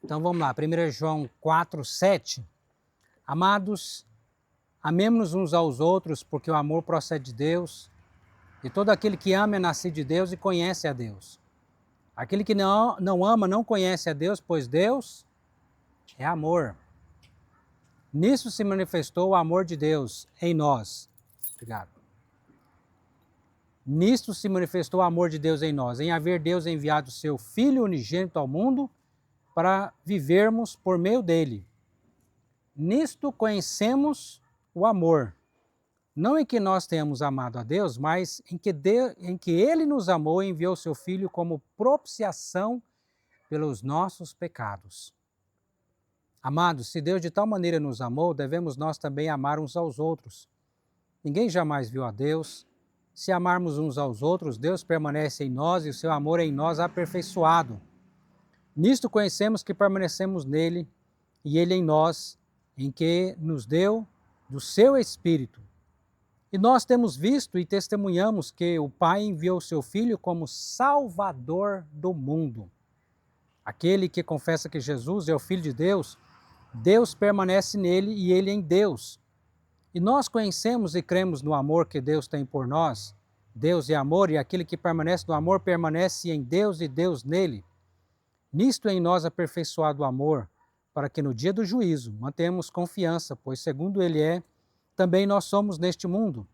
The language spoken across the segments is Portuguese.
Então vamos lá, 1 João 4, 7. Amados, amemo-nos uns aos outros, porque o amor procede de Deus, e todo aquele que ama é nascido de Deus e conhece a Deus. Aquele que não ama não conhece a Deus, pois Deus é amor. Nisso se manifestou o amor de Deus em nós. Obrigado. Nisto se manifestou o amor de Deus em nós, em haver Deus enviado o seu Filho unigênito ao mundo para vivermos por meio dele. Nisto conhecemos o amor, não em que nós tenhamos amado a Deus, mas em que Ele nos amou e enviou o seu Filho como propiciação pelos nossos pecados. Amados, se Deus de tal maneira nos amou, devemos nós também amar uns aos outros. Ninguém jamais viu a Deus. Se amarmos uns aos outros, Deus permanece em nós e o seu amor é em nós aperfeiçoado. Nisto conhecemos que permanecemos nele e ele em nós, em que nos deu do seu Espírito. E nós temos visto e testemunhamos que o Pai enviou o seu Filho como Salvador do mundo. Aquele que confessa que Jesus é o Filho de Deus, Deus permanece nele e ele em Deus. E nós conhecemos e cremos no amor que Deus tem por nós. Deus é amor e aquele que permanece no amor permanece em Deus e Deus nele. Nisto é em nós aperfeiçoado o amor, para que no dia do juízo mantenhamos confiança, pois segundo ele é, também nós somos neste mundo.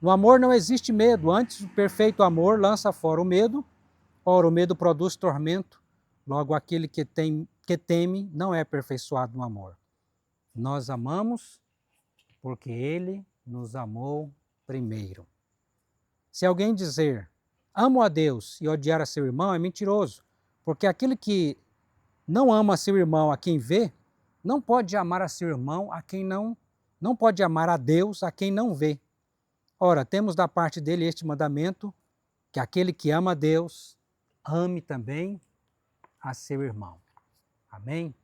No amor não existe medo, antes o perfeito amor lança fora o medo. Ora, o medo produz tormento, logo aquele que teme não é aperfeiçoado no amor. Nós amamos porque ele nos amou primeiro. Se alguém dizer, amo a Deus e odiar a seu irmão, é mentiroso, porque aquele que não ama a seu irmão a quem vê, não pode amar a seu irmão a quem não pode amar a Deus a quem não vê. Ora, temos da parte dele este mandamento, que aquele que ama a Deus, ame também a seu irmão. Amém?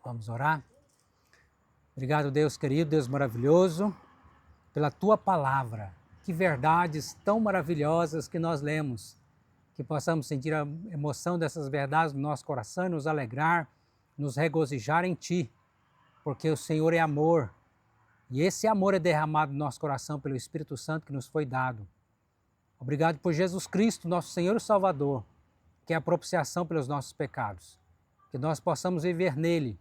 Vamos orar? Obrigado, Deus querido, Deus maravilhoso, pela tua palavra. Que verdades tão maravilhosas que nós lemos. Que possamos sentir a emoção dessas verdades no nosso coração e nos alegrar, nos regozijar em ti, porque o Senhor é amor. E esse amor é derramado no nosso coração pelo Espírito Santo que nos foi dado. Obrigado por Jesus Cristo, nosso Senhor e Salvador, que é a propiciação pelos nossos pecados. Que nós possamos viver nele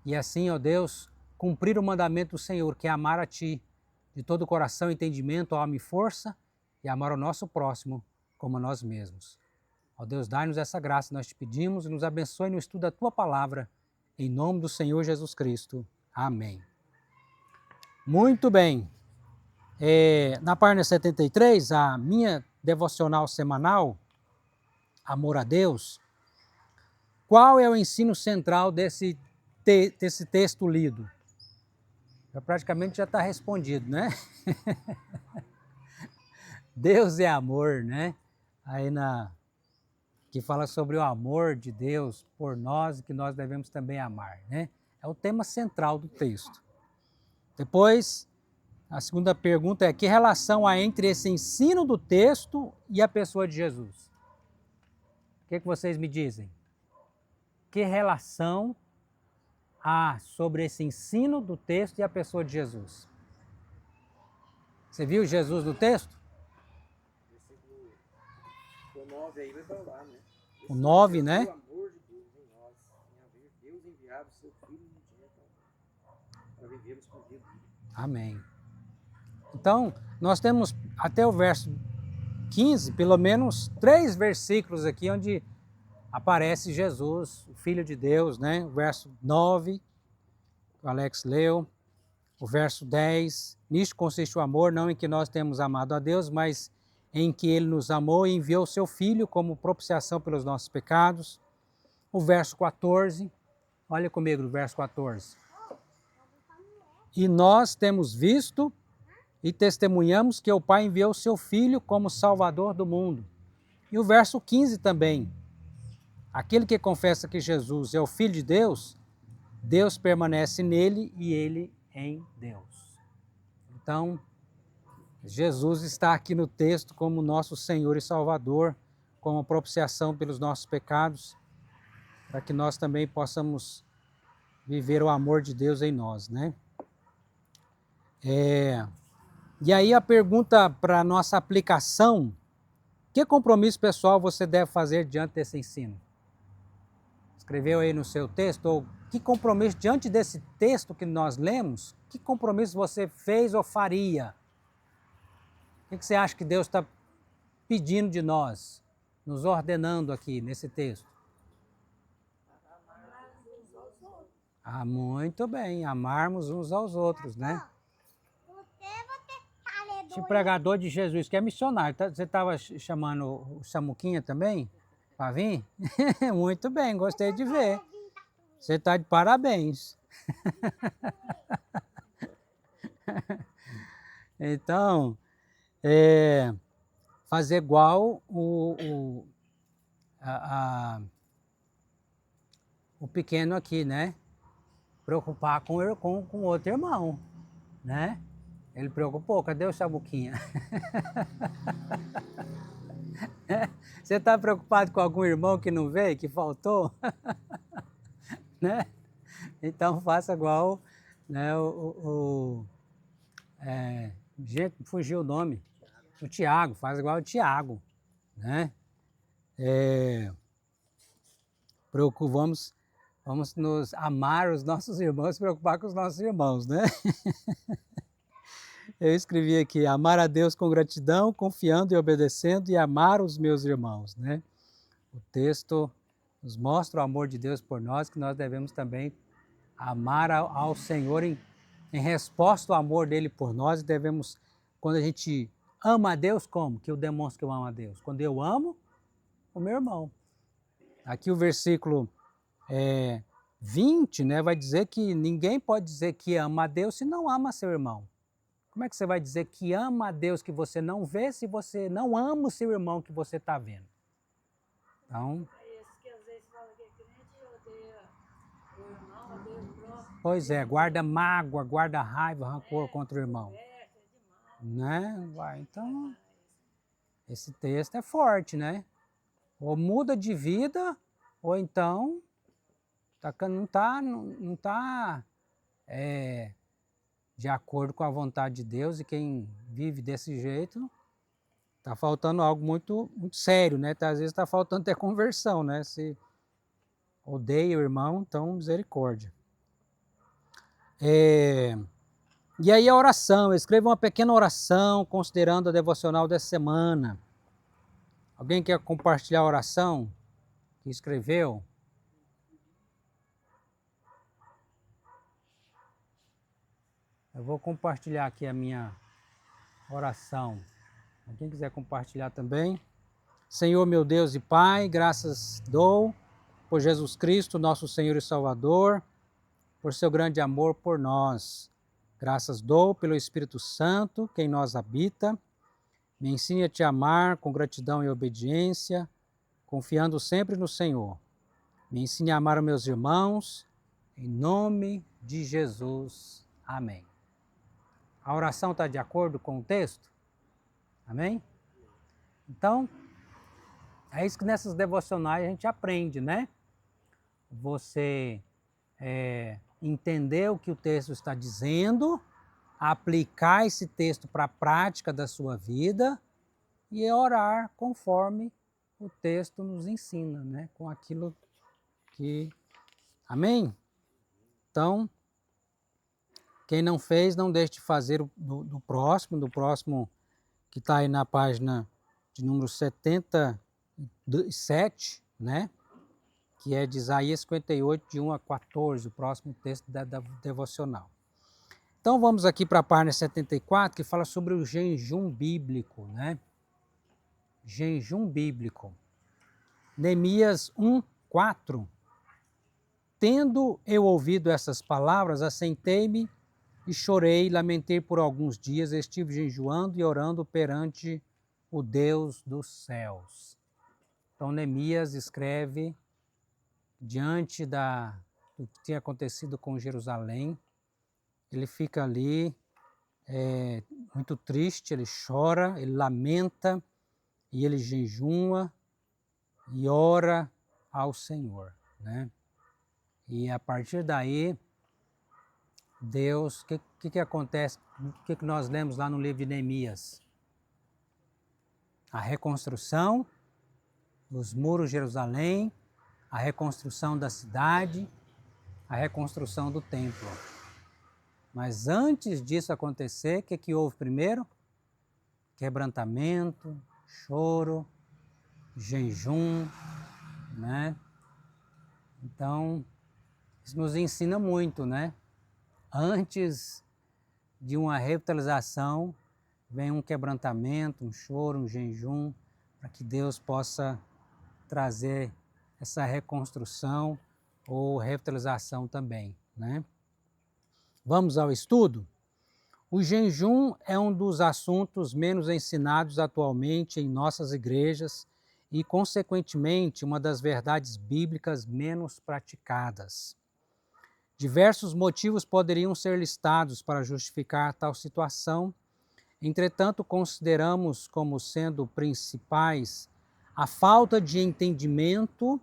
e assim, ó Deus, cumprir o mandamento do Senhor, que é amar a ti de todo o coração, entendimento, alma e força, e amar o nosso próximo como a nós mesmos. Ó Deus, dai-nos essa graça, nós te pedimos, e nos abençoe no estudo da tua palavra, em nome do Senhor Jesus Cristo. Amém. Muito bem. Na página 73, a minha devocional semanal, Amor a Deus, qual é o ensino central desse texto lido? Praticamente já está respondido, né? Deus é amor, né? Que fala sobre o amor de Deus por nós e que nós devemos também amar, né? É o tema central do texto. Depois, a segunda pergunta é: que relação há entre esse ensino do texto e a pessoa de Jesus? O que vocês me dizem? Que relação há sobre esse ensino do texto e a pessoa de Jesus? Você viu Jesus no texto? O 9 aí vai falar, né? O 9, né? O amor de Deus em nós, em haver Deus enviado o seu Filho unigênito para vivermos por Deus. Amém. Então, nós temos até o verso 15, pelo menos 3 versículos aqui onde aparece Jesus, o Filho de Deus, né? O verso 9, que o Alex leu. O verso 10, nisto consiste o amor, não em que nós temos amado a Deus, mas em que Ele nos amou e enviou o seu Filho como propiciação pelos nossos pecados. O verso 14, olha comigo no verso 14. E nós temos visto e testemunhamos que o Pai enviou o seu Filho como Salvador do mundo. E o verso 15 também. Aquele que confessa que Jesus é o Filho de Deus, Deus permanece nele e ele em Deus. Então, Jesus está aqui no texto como nosso Senhor e Salvador, como propiciação pelos nossos pecados. para que nós também possamos viver o amor de Deus em nós, né? E aí a pergunta para a nossa aplicação: que compromisso pessoal você deve fazer diante desse ensino? Escreveu aí no seu texto? Ou que compromisso, diante desse texto que nós lemos, que compromisso você fez ou faria? O que você acha que Deus está pedindo de nós, nos ordenando aqui nesse texto? Ah, muito bem, amarmos uns aos outros, né? Esse pregador de Jesus, que é missionário, você estava chamando o Samuquinha também para vir? Muito bem, gostei de ver. Você está de parabéns. Então, fazer igual o pequeno aqui, né? Preocupar com outro irmão, né? Ele preocupou, cadê o Samuquinha? Você está preocupado com algum irmão que não veio, que faltou? Né? Então faça igual, né, gente, fugiu o nome, o Tiago, faz igual o Tiago, né? Vamos nos amar os nossos irmãos, se preocupar com os nossos irmãos, né? Eu escrevi aqui: amar a Deus com gratidão, confiando e obedecendo, e amar os meus irmãos, né? O texto nos mostra o amor de Deus por nós, que nós devemos também amar ao Senhor em resposta ao amor dele por nós. E devemos, quando a gente ama a Deus, como? Que eu demonstro que eu amo a Deus? Quando eu amo o meu irmão. Aqui o versículo 20, né, vai dizer que ninguém pode dizer que ama a Deus se não ama seu irmão. Como é que você vai dizer que ama a Deus que você não vê se você não ama o seu irmão que você está vendo? Então, que às vezes falam que é crente odeia o irmão, odeia o próximo. Pois é, guarda mágoa, guarda raiva, rancor contra o irmão. Né? Então, esse texto é forte, né? Ou muda de vida, ou então não está de acordo com a vontade de Deus, e quem vive desse jeito está faltando algo muito, muito sério, né? Às vezes está faltando até conversão, né? Se odeia o irmão, então misericórdia. E aí a oração, escreva uma pequena oração considerando a devocional dessa semana. Alguém quer compartilhar a oração que escreveu? Eu vou compartilhar aqui a minha oração. Quem quiser compartilhar também. Senhor, meu Deus e Pai, graças dou por Jesus Cristo, nosso Senhor e Salvador, por seu grande amor por nós. Graças dou pelo Espírito Santo, que em nós habita. Me ensine a te amar com gratidão e obediência, confiando sempre no Senhor. Me ensine a amar os meus irmãos, em nome de Jesus. Amém. A oração está de acordo com o texto? Amém? Então, é isso que nessas devocionais a gente aprende, né? Você entender o que o texto está dizendo, aplicar esse texto para a prática da sua vida e orar conforme o texto nos ensina, né? Com aquilo que... Amém? Então, quem não fez, não deixe de fazer do próximo que está aí na página de número 77, né? Que é de Isaías 58, de 1 a 14, o próximo texto da devocional. Então vamos aqui para a página 74, que fala sobre o jejum bíblico, né? Jejum bíblico. Neemias 1, 4. Tendo eu ouvido essas palavras, assentei-me e chorei, lamentei por alguns dias, estive jejuando e orando perante o Deus dos céus. Então Neemias escreve diante do que tinha acontecido com Jerusalém. Ele fica ali muito triste, ele chora, ele lamenta, e ele jejuma e ora ao Senhor. né? E a partir daí, Deus, o que acontece? O que nós lemos lá no livro de Neemias? A reconstrução dos muros de Jerusalém, a reconstrução da cidade, a reconstrução do templo. Mas antes disso acontecer, o que houve primeiro? Quebrantamento, choro, jejum, né? Então, isso nos ensina muito, né? Antes de uma revitalização, vem um quebrantamento, um choro, um jejum, para que Deus possa trazer essa reconstrução ou revitalização também, né? Vamos ao estudo? O jejum é um dos assuntos menos ensinados atualmente em nossas igrejas e, consequentemente, uma das verdades bíblicas menos praticadas. Diversos motivos poderiam ser listados para justificar tal situação. Entretanto, consideramos como sendo principais a falta de entendimento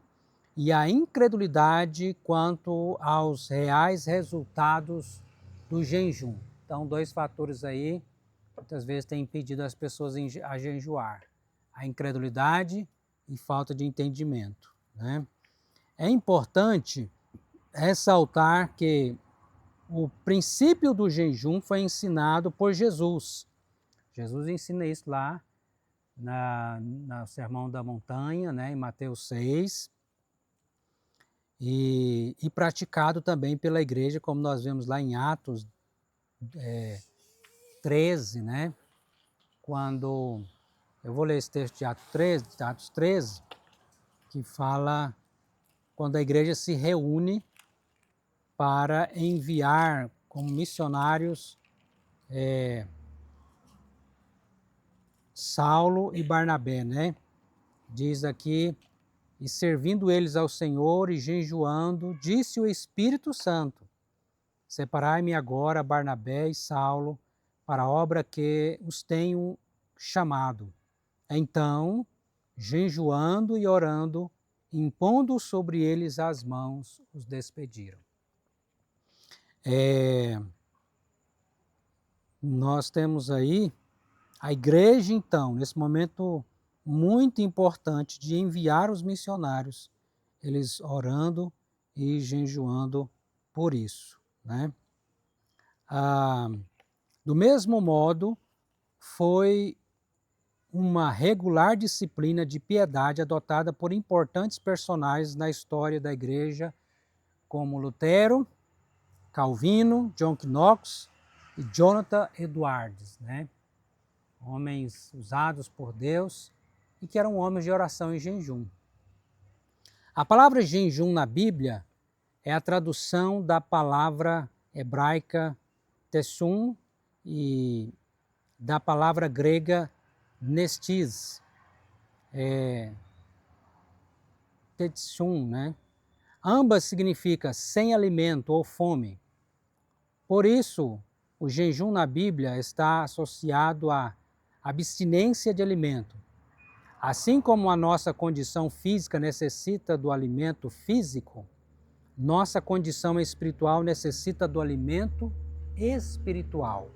e a incredulidade quanto aos reais resultados do jejum. Então, dois fatores aí, muitas vezes, têm impedido as pessoas a jejuar. A incredulidade e falta de entendimento, né? É importante ressaltar que o princípio do jejum foi ensinado por Jesus. Jesus ensina isso lá no Sermão da Montanha, né, em Mateus 6, e praticado também pela igreja, como nós vemos lá em Atos 13, né, quando, eu vou ler esse texto de Atos 13, que fala quando a igreja se reúne para enviar como missionários Saulo e Barnabé, né? Diz aqui, e servindo eles ao Senhor e jejuando, disse o Espírito Santo, separai-me agora Barnabé e Saulo para a obra que os tenho chamado. Então, jejuando e orando, impondo sobre eles as mãos, os despediram. Nós temos aí a igreja, então, nesse momento muito importante de enviar os missionários, eles orando e jejuando por isso, né? Do mesmo modo, foi uma regular disciplina de piedade adotada por importantes personagens na história da igreja, como Lutero, Calvino, John Knox e Jonathan Edwards, né? Homens usados por Deus e que eram homens de oração e jejum. A palavra jejum na Bíblia é a tradução da palavra hebraica tessum e da palavra grega nestis, tetsum, né? Ambas significam sem alimento ou fome. Por isso, o jejum na Bíblia está associado à abstinência de alimento. Assim como a nossa condição física necessita do alimento físico, nossa condição espiritual necessita do alimento espiritual.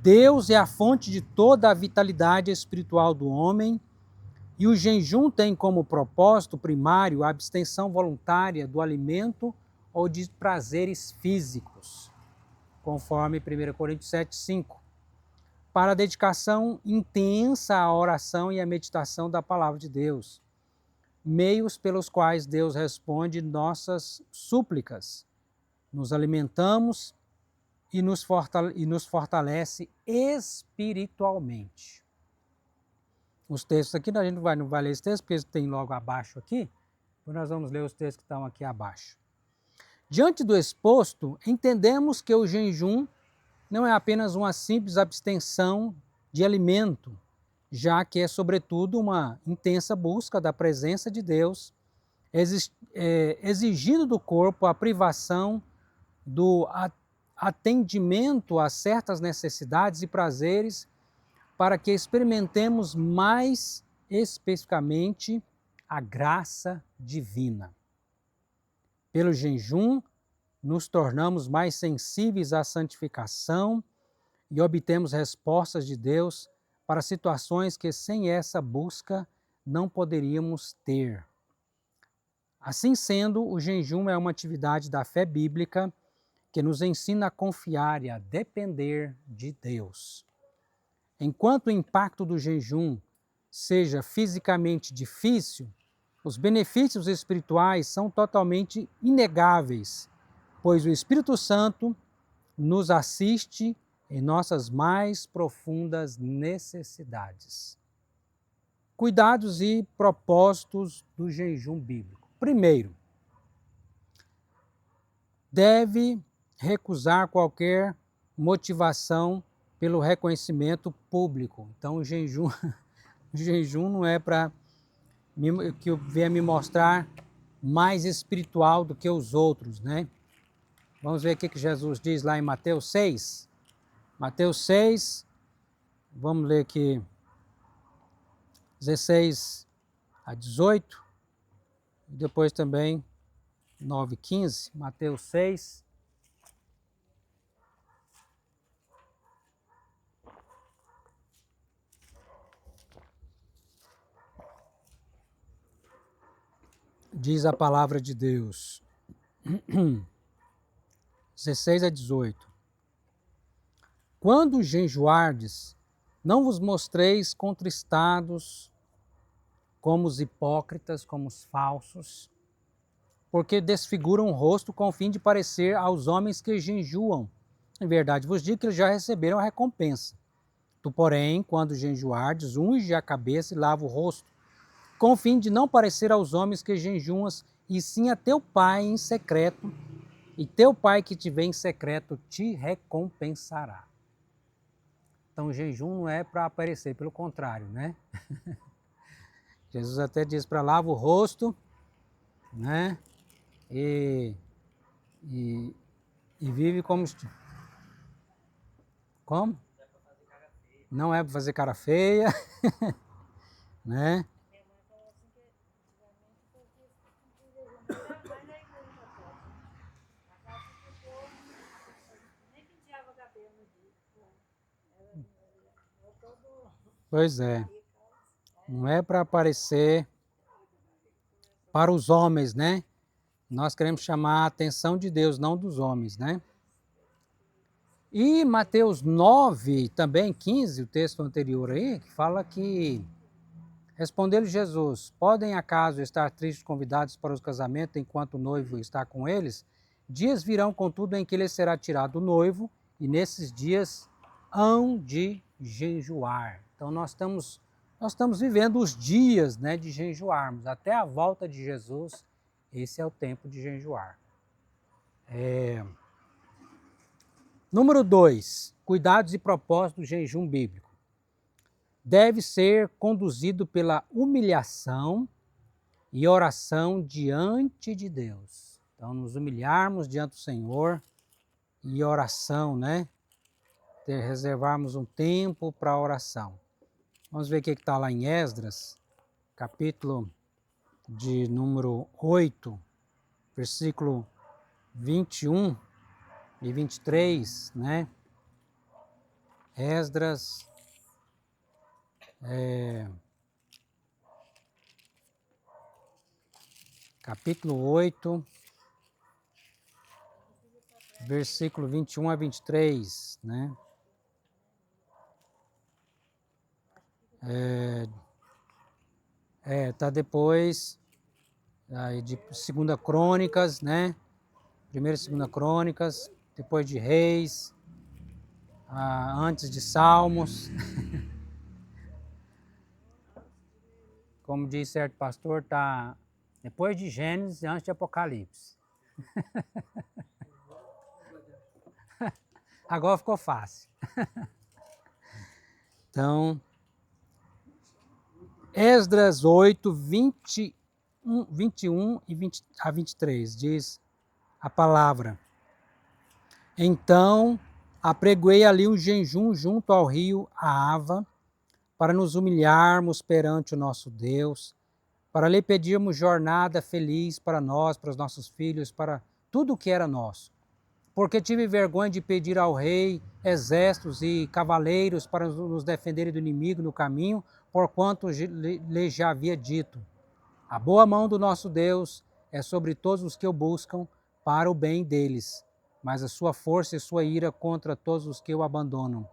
Deus é a fonte de toda a vitalidade espiritual do homem e o jejum tem como propósito primário a abstenção voluntária do alimento ou de prazeres físicos, conforme 1 Coríntios 7:5, para a dedicação intensa à oração e à meditação da palavra de Deus, meios pelos quais Deus responde nossas súplicas. Nos alimentamos e nos fortalece espiritualmente. Os textos aqui, a gente não vai ler esse texto, porque eles têm logo abaixo aqui, então nós vamos ler os textos que estão aqui abaixo. Diante do exposto, entendemos que o jejum não é apenas uma simples abstenção de alimento, já que é, sobretudo, uma intensa busca da presença de Deus, exigindo do corpo a privação do atendimento a certas necessidades e prazeres para que experimentemos mais especificamente a graça divina. Pelo jejum, nos tornamos mais sensíveis à santificação e obtemos respostas de Deus para situações que sem essa busca não poderíamos ter. Assim sendo, o jejum é uma atividade da fé bíblica que nos ensina a confiar e a depender de Deus. Enquanto o impacto do jejum seja fisicamente difícil, os benefícios espirituais são totalmente inegáveis, pois o Espírito Santo nos assiste em nossas mais profundas necessidades. Cuidados e propósitos do jejum bíblico. Primeiro, deve recusar qualquer motivação pelo reconhecimento público. Então, o jejum não é para que venha me mostrar mais espiritual do que os outros, né? Vamos ver o que Jesus diz lá em Mateus 6. Mateus 6, vamos ler aqui 16 a 18, e depois também 9 e 15, Mateus 6. Diz a palavra de Deus, 16 a 18. Quando jejuardes, não vos mostreis contristados como os hipócritas, como os falsos, porque desfiguram o rosto com o fim de parecer aos homens que jejuam. Em verdade vos digo que eles já receberam a recompensa. Tu, porém, quando jejuardes, unge a cabeça e lava o rosto, com o fim de não parecer aos homens que jejuas, e sim a teu Pai em secreto, e teu Pai que te vê em secreto te recompensará. Então o jejum não é para aparecer, pelo contrário, né? Jesus até diz para lavar o rosto, né? E vive como... Como? Não é para fazer cara feia, né? Pois é. Não é para aparecer para os homens, né? Nós queremos chamar a atenção de Deus, não dos homens, né? E Mateus 9, também 15, o texto anterior aí, que fala que respondeu-lhe Jesus: podem acaso estar tristes convidados para os casamentos enquanto o noivo está com eles? Dias virão, contudo, em que lhe será tirado o noivo, e nesses dias hão de jejuar. Então nós estamos vivendo os dias, né, de jejuarmos. Até a volta de Jesus, esse é o tempo de jejuar. Número 2, cuidados e propósitos do jejum bíblico. Deve ser conduzido pela humilhação e oração diante de Deus. Então, nos humilharmos diante do Senhor e oração, né? Reservarmos um tempo para a oração. Vamos ver o que está lá em Esdras, capítulo de número 8, versículo 21 e 23, né? Esdras, capítulo 8, versículo 21 a 23, né? Tá depois aí de 2 Crônicas, né? 1ª e 2ª Crônicas, depois de Reis, antes de Salmos. Como diz certo pastor, tá depois de Gênesis e antes de Apocalipse. Agora ficou fácil. Então, Esdras 8, 21 e 23, diz a palavra: então apregoei ali um jejum junto ao rio Ahava, para nos humilharmos perante o nosso Deus, para lhe pedirmos jornada feliz para nós, para os nossos filhos, para tudo o que era nosso. Porque tive vergonha de pedir ao rei exércitos e cavaleiros para nos defenderem do inimigo no caminho, porquanto lhe já havia dito: a boa mão do nosso Deus é sobre todos os que o buscam para o bem deles, mas a sua força e sua ira contra todos os que o abandonam.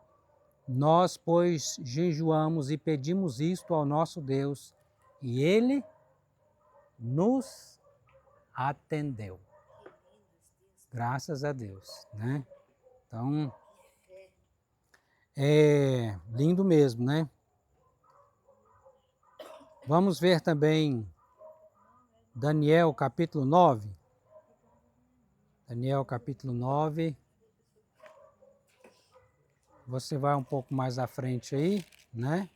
Nós, pois, jejuamos e pedimos isto ao nosso Deus, e ele nos atendeu. Graças a Deus, né? Então, é lindo mesmo, né? Vamos ver também Daniel capítulo 9. Daniel capítulo 9. Você vai um pouco mais à frente aí, né?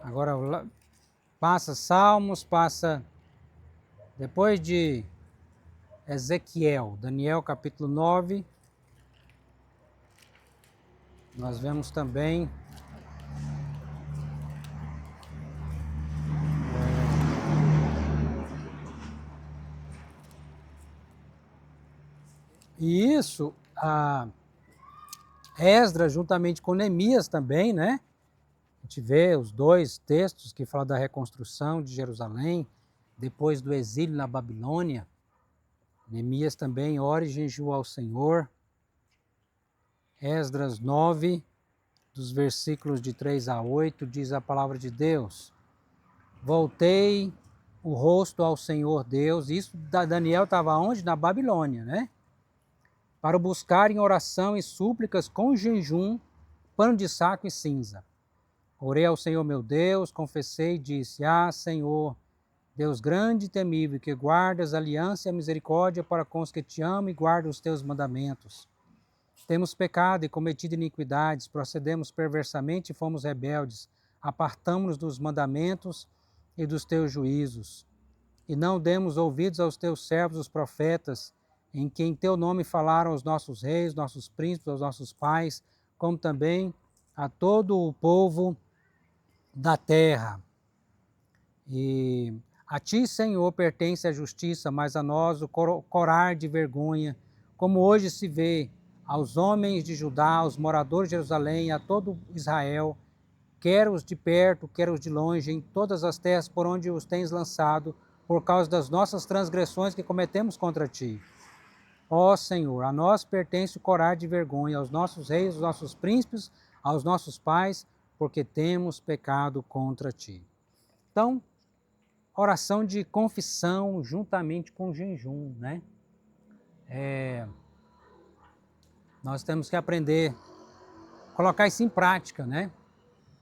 Agora passa Salmos, passa depois de Ezequiel, Daniel capítulo 9. Nós vemos também e isso, Esdras juntamente com Neemias também, né? A gente vê os dois textos que falam da reconstrução de Jerusalém, depois do exílio na Babilônia. Neemias também ora e jejua ao Senhor. Esdras 9, dos versículos de 3 a 8, diz a palavra de Deus: voltei o rosto ao Senhor Deus. Isso Daniel estava onde? Na Babilônia, né? Para o buscar em oração e súplicas com jejum, pano de saco e cinza. Orei ao Senhor meu Deus, confessei e disse: Senhor, Deus grande e temível, que guardas a aliança e a misericórdia para com os que te amam e guardam os teus mandamentos. Temos pecado e cometido iniquidades, procedemos perversamente e fomos rebeldes, apartamo-nos dos mandamentos e dos teus juízos. E não demos ouvidos aos teus servos, os profetas, em que em teu nome falaram os nossos reis, nossos príncipes, aos nossos pais, como também a todo o povo da terra. E a ti, Senhor, pertence a justiça, mas a nós o corar de vergonha, como hoje se vê aos homens de Judá, aos moradores de Jerusalém, a todo Israel, quer os de perto, quer os de longe, em todas as terras por onde os tens lançado, por causa das nossas transgressões que cometemos contra ti. Ó Senhor, a nós pertence o corar de vergonha, aos nossos reis, aos nossos príncipes, aos nossos pais, porque temos pecado contra ti. Então, oração de confissão juntamente com jejum, né? Nós temos que aprender a colocar isso em prática, né?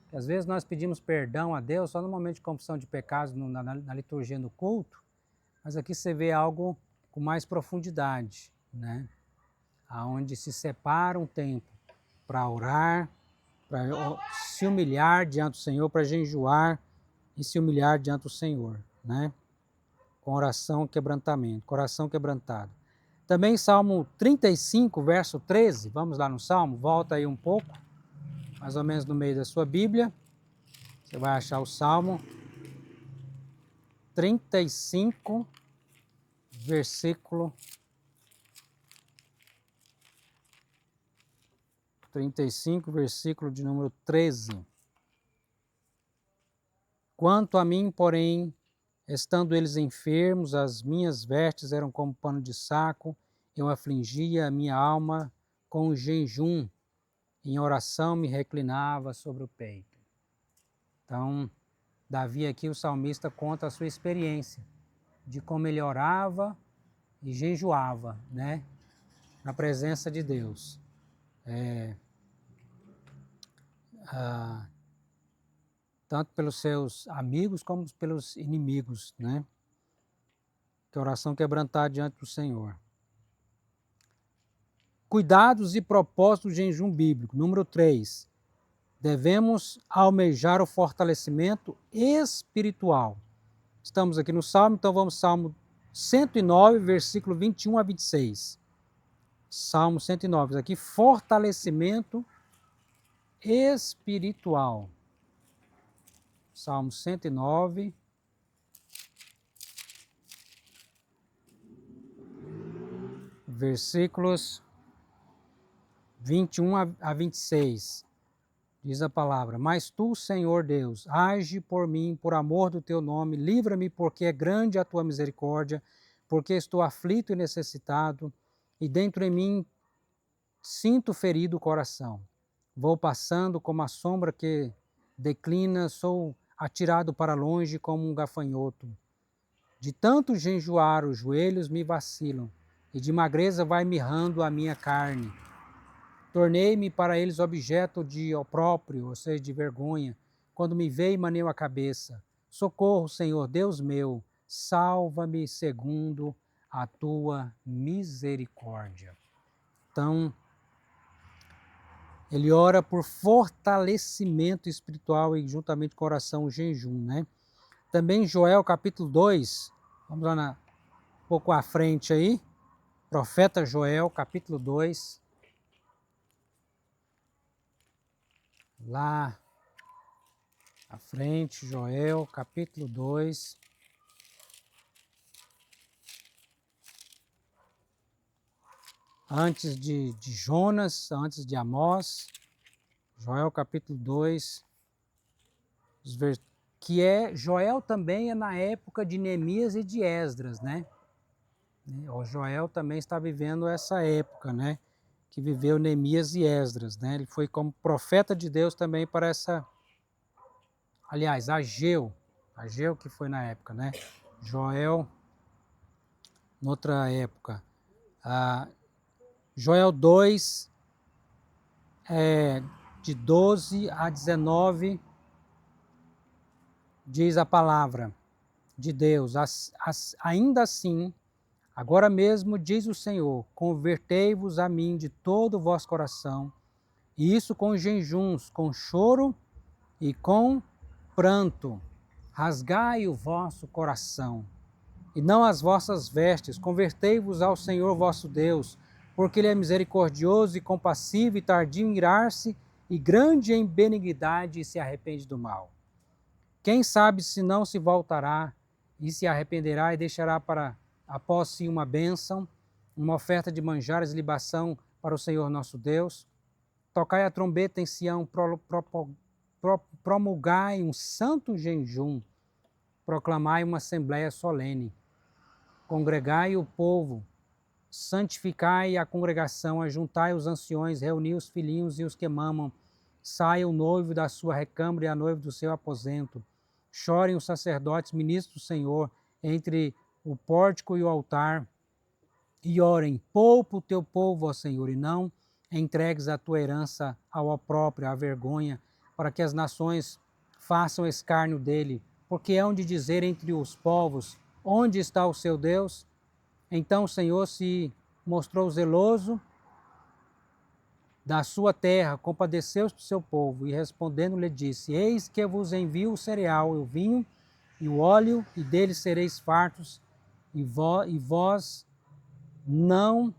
Porque às vezes nós pedimos perdão a Deus só no momento de confissão de pecados na liturgia do culto, mas aqui você vê algo com mais profundidade, né? Aonde se separa um tempo para orar, para se humilhar diante do Senhor, para jejuar e se humilhar diante do Senhor, né? Com oração, quebrantamento, coração quebrantado. Também Salmo 35, verso 13, vamos lá no Salmo, volta aí um pouco, mais ou menos no meio da sua Bíblia, você vai achar o Salmo 35, versículo 35, versículo de número 13. Quanto a mim, porém, estando eles enfermos, as minhas vestes eram como pano de saco, eu afligia a minha alma com jejum, em oração me reclinava sobre o peito. Então, Davi aqui, o salmista, conta a sua experiência de como ele orava e jejuava, né, na presença de Deus. Tanto pelos seus amigos como pelos inimigos, né? Que oração quebrantada diante do Senhor. Cuidados e propósitos do jejum bíblico. Número 3. Devemos almejar o fortalecimento espiritual. Estamos aqui no Salmo, então vamos Salmo 109, versículo 21 a 26. Salmo 109, aqui fortalecimento espiritual. Salmo 109. Versículos 21 a 26. Diz a palavra: Mas tu, Senhor Deus, age por mim, por amor do teu nome, livra-me, porque é grande a tua misericórdia, porque estou aflito e necessitado, e dentro em mim sinto ferido o coração. Vou passando como a sombra que declina, sou atirado para longe como um gafanhoto. De tanto jejuar, os joelhos me vacilam, e de magreza vai mirrando a minha carne. Tornei-me para eles objeto de opróbrio, ou seja, de vergonha, quando me veio e maneio a cabeça. Socorro, Senhor, Deus meu, salva-me segundo a tua misericórdia. Então, ele ora por fortalecimento espiritual e juntamente com oração, o jejum, né? Também Joel capítulo 2, vamos lá um pouco à frente aí, profeta Joel capítulo 2, lá à frente, Joel capítulo 2, antes de Jonas, antes de Amós, Joel capítulo 2, que Joel também é na época de Neemias e de Esdras, né? O Joel também está vivendo essa época, né? Que viveu Neemias e Esdras, né? Ele foi como profeta de Deus também para essa... Aliás, Ageu que foi na época, né? Joel, noutra época. Joel 2, de 12 a 19, diz a palavra de Deus: ainda assim, agora mesmo diz o Senhor, convertei-vos a mim de todo o vosso coração, e isso com jejuns, com choro e com pranto. Rasgai o vosso coração, e não as vossas vestes. Convertei-vos ao Senhor vosso Deus, porque Ele é misericordioso e compassivo e tardio em irar-se, e grande em benignidade, e se arrepende do mal. Quem sabe se não se voltará e se arrependerá e deixará para após si uma bênção, uma oferta de manjares e libação para o Senhor nosso Deus. Tocai a trombeta em Sião, promulgai um santo jejum, proclamai uma assembleia solene. Congregai o povo, santificai a congregação, ajuntai os anciões, reuni os filhinhos e os que mamam. Saia o noivo da sua recâmara e a noiva do seu aposento. Chorem os sacerdotes, ministros do Senhor, entre o pórtico e o altar, e orem: poupa o teu povo, ó Senhor, e não entregues a tua herança ao opróbrio, à vergonha, para que as nações façam escárnio dele, porque hão de dizer entre os povos: onde está o seu Deus? Então o Senhor se mostrou zeloso da sua terra, compadeceu-se do seu povo, e respondendo lhe disse: eis que vos envio o cereal, o vinho e o óleo, e deles sereis fartos, e vos não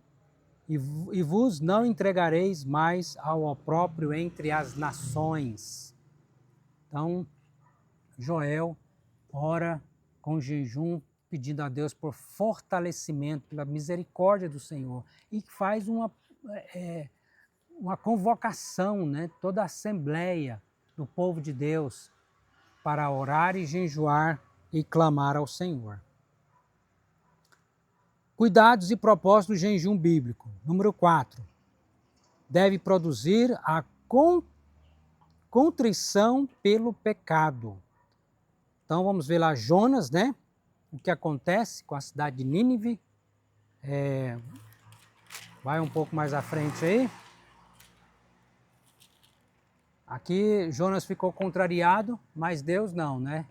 entregareis mais ao opróbrio entre as nações. Então, Joel ora com jejum, pedindo a Deus por fortalecimento, pela misericórdia do Senhor, e faz uma convocação, né? Toda a assembleia do povo de Deus para orar e jejuar e clamar ao Senhor. Cuidados e propósitos do jejum bíblico. Número 4. Deve produzir a contrição pelo pecado. Então vamos ver lá Jonas, né? O que acontece com a cidade de Nínive. Vai um pouco mais à frente aí. Aqui Jonas ficou contrariado, mas Deus não, né?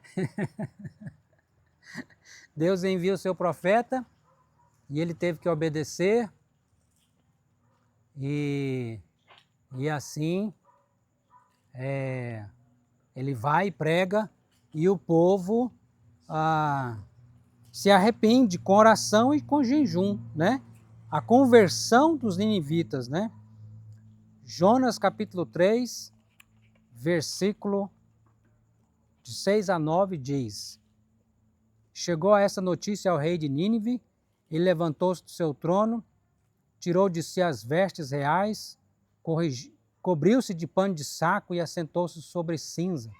Deus envia o seu profeta e ele teve que obedecer. E assim, ele vai e prega, e o povo se arrepende com oração e com jejum, né? A conversão dos ninivitas, né? Jonas capítulo 3, versículo de 6 a 9, diz: Chegou essa notícia ao rei de Nínive, ele levantou-se do seu trono, tirou de si as vestes reais, cobriu-se de pano de saco e assentou-se sobre cinza.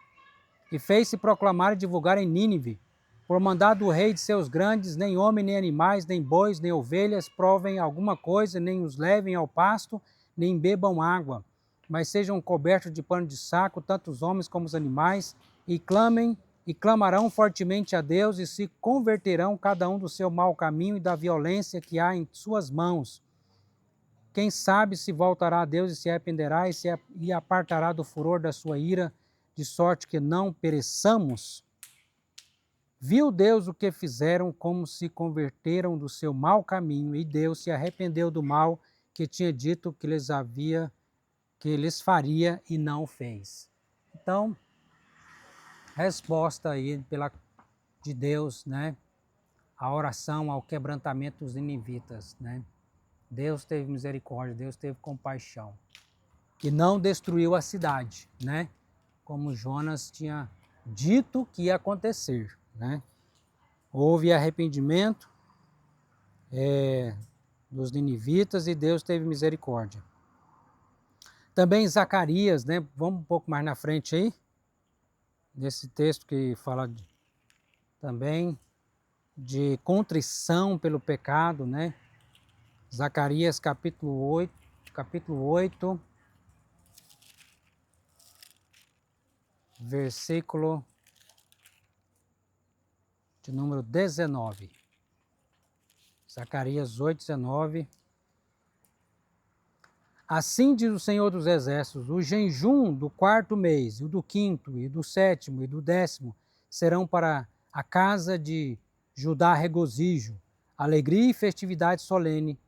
E fez-se proclamar e divulgar em Nínive, por mandado do rei de seus grandes, nem homem, nem animais, nem bois, nem ovelhas provem alguma coisa, nem os levem ao pasto, nem bebam água, mas sejam cobertos de pano de saco, tanto os homens como os animais, e clamem e clamarão fortemente a Deus, e se converterão cada um do seu mau caminho e da violência que há em suas mãos. Quem sabe se voltará a Deus e se arrependerá e apartará do furor da sua ira, de sorte que não pereçamos? Viu Deus o que fizeram, como se converteram do seu mau caminho, e Deus se arrependeu do mal que tinha dito que lhes faria e não fez. Então, resposta aí de Deus, né? A oração ao quebrantamento dos ninivitas, né? Deus teve misericórdia, Deus teve compaixão. E não destruiu a cidade, né? Como Jonas tinha dito que ia acontecer, né? Houve arrependimento dos ninivitas e Deus teve misericórdia. Também Zacarias, né? Vamos um pouco mais na frente aí, nesse texto que fala também de contrição pelo pecado, né? Zacarias capítulo 8, versículo de número 19. Zacarias 8, 19. Assim diz o Senhor dos Exércitos: o jejum do 4º mês, e o do 5º, e do 7º, e do 10º serão para a casa de Judá regozijo, alegria e festividade solene.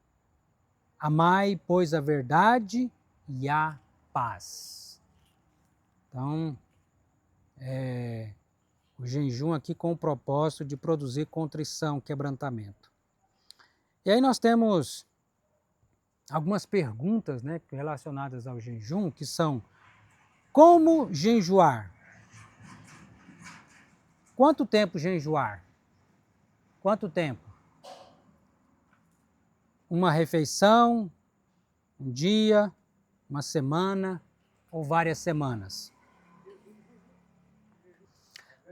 Amai, pois, a verdade e a paz. Então, o jejum aqui com o propósito de produzir contrição, quebrantamento. E aí nós temos algumas perguntas, né, relacionadas ao jejum, que são: como jejuar? Quanto tempo jejuar? Quanto tempo? Uma refeição, um dia, uma semana ou várias semanas?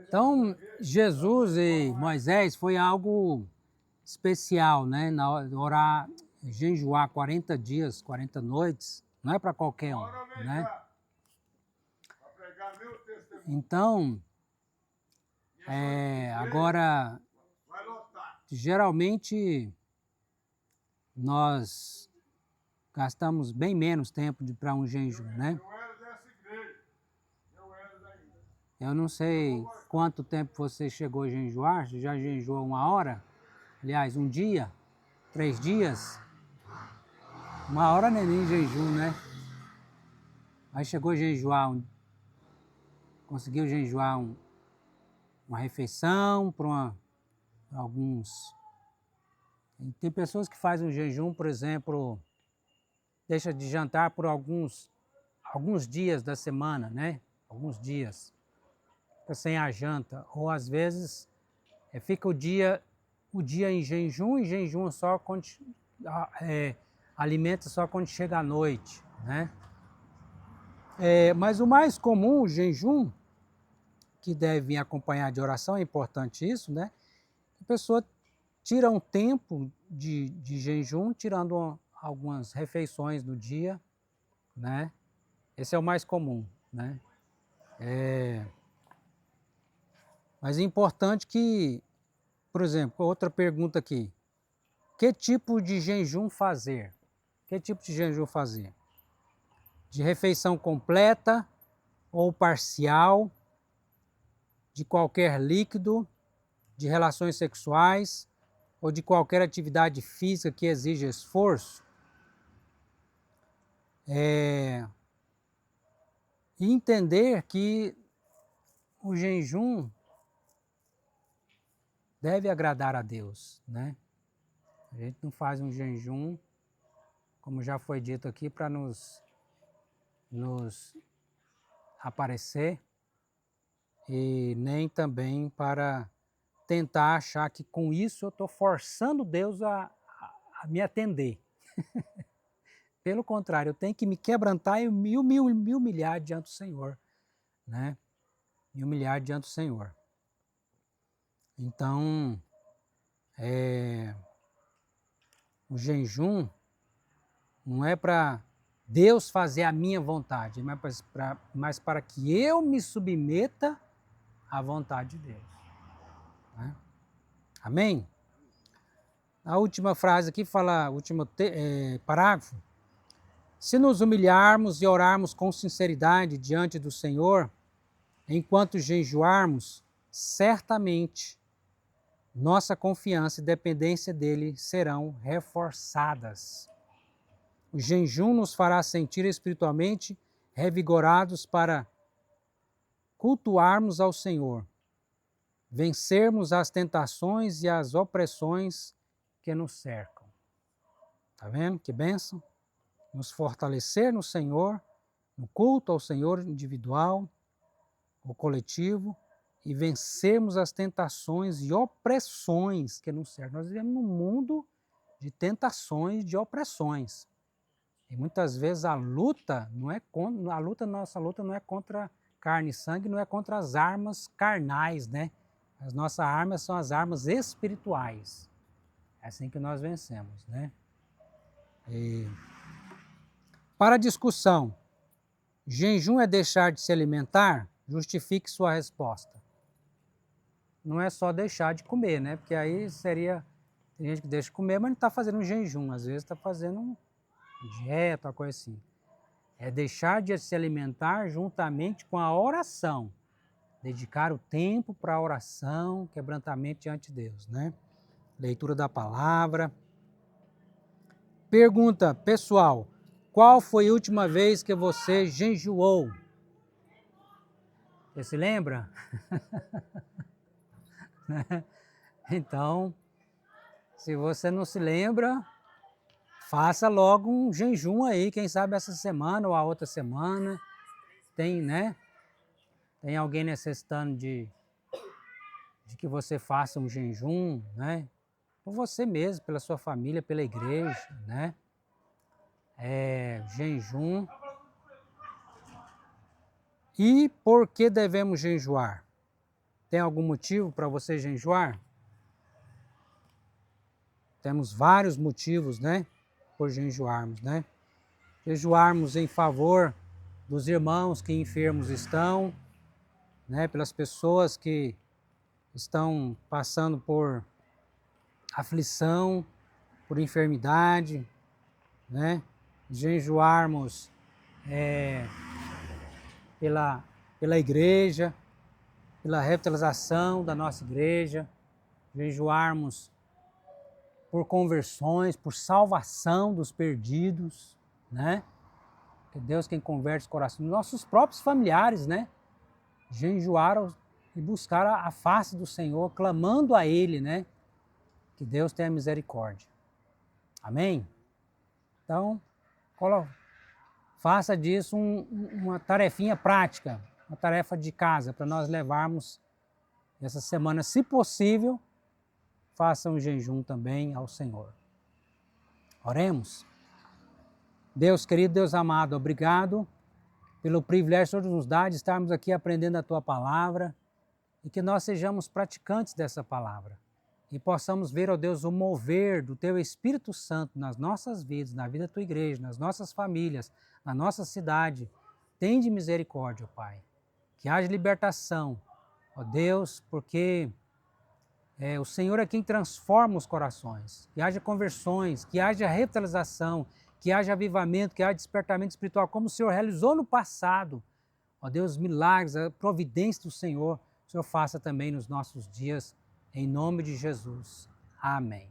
Então, Jesus e Moisés foi algo especial, né? Na hora jejuar 40 dias, 40 noites, não é para qualquer um, né? Então, agora, geralmente, nós gastamos bem menos tempo para um jejum, né? Eu não sei quanto tempo você chegou a jejuar, você já jejuou 1 hora? Aliás, um dia? 3 dias? 1 hora não é nem jejum, né? Aí chegou a jejuar, conseguiu jejuar uma refeição para alguns. Tem pessoas que fazem um jejum, por exemplo, deixa de jantar por alguns dias da semana, né? Alguns dias. Fica sem a janta. Ou às vezes fica o dia em jejum e jejum só quando alimenta só quando chega à noite, né? Mas o mais comum, o jejum, que deve vir acompanhado de oração, é importante isso, né? A pessoa tira um tempo de jejum, tirando algumas refeições no dia, né? Esse é o mais comum, né? Mas é importante que, por exemplo, outra pergunta aqui: que tipo de jejum fazer? Que tipo de jejum fazer? De refeição completa ou parcial, de qualquer líquido, de relações sexuais ou de qualquer atividade física que exija esforço? E entender que o jejum deve agradar a Deus, né? A gente não faz um jejum, como já foi dito aqui, para nos aparecer, e nem também para tentar achar que com isso eu estou forçando Deus a me atender. Pelo contrário, eu tenho que me quebrantar e me humilhar diante do Senhor, né? Me humilhar diante do Senhor. Então, o jejum não é para Deus fazer a minha vontade, mas para que eu me submeta à vontade de Deus. Né? Amém? A última frase aqui fala, o último parágrafo. Se nos humilharmos e orarmos com sinceridade diante do Senhor, enquanto jejuarmos, certamente nossa confiança e dependência dele serão reforçadas. O jejum nos fará sentir espiritualmente revigorados para cultuarmos ao Senhor, vencermos as tentações e as opressões que nos cercam. Está vendo? Que bênção! Nos fortalecer no Senhor, no culto ao Senhor individual ou coletivo, e vencermos as tentações e opressões que nos cercam. Nós vivemos num mundo de tentações e de opressões. E muitas vezes a luta nossa luta não é contra carne e sangue, não é contra as armas carnais, né? As nossas armas são as armas espirituais. É assim que nós vencemos, né? Para a discussão, jejum é deixar de se alimentar? Justifique sua resposta. Não é só deixar de comer, né? Porque aí seria... Tem gente que deixa de comer, mas não está fazendo um jejum. Às vezes está fazendo dieta, uma coisa assim. É deixar de se alimentar juntamente com a oração. Dedicar o tempo para a oração, quebrantamento diante de Deus, né? Leitura da palavra. Pergunta, pessoal, qual foi a última vez que você jejuou? Você se lembra? Então, se você não se lembra, faça logo um jejum aí, quem sabe essa semana ou a outra semana. Tem, né? Tem alguém necessitando de que você faça um jejum, né? Por você mesmo, pela sua família, pela igreja, né? Jejum. E por que devemos jejuar? Tem algum motivo para você jejuar? Temos vários motivos, né? Por jejuarmos, né? Jejuarmos em favor dos irmãos que enfermos estão, né? Pelas pessoas que estão passando por aflição, por enfermidade, né? Jejuarmos pela igreja, pela revitalização da nossa igreja, jejuarmos por conversões, por salvação dos perdidos, né? Que Deus quem converte os corações, nossos próprios familiares, né? Jejuaram e buscaram a face do Senhor, clamando a Ele, né? Que Deus tenha misericórdia. Amém? Então, faça disso uma tarefinha prática, uma tarefa de casa, para nós levarmos essa semana, se possível, faça um jejum também ao Senhor. Oremos. Deus querido, Deus amado, obrigado pelo privilégio que nos dá de estarmos aqui aprendendo a Tua palavra e que nós sejamos praticantes dessa palavra e possamos ver, ó Deus, o mover do Teu Espírito Santo nas nossas vidas, na vida da Tua igreja, nas nossas famílias, na nossa cidade. Tende misericórdia, ó Pai. Que haja libertação, ó Deus, porque o Senhor é quem transforma os corações. Que haja conversões, que haja revitalização, que haja avivamento, que haja despertamento espiritual, como o Senhor realizou no passado. Ó Deus, milagres, a providência do Senhor, o Senhor faça também nos nossos dias, em nome de Jesus. Amém.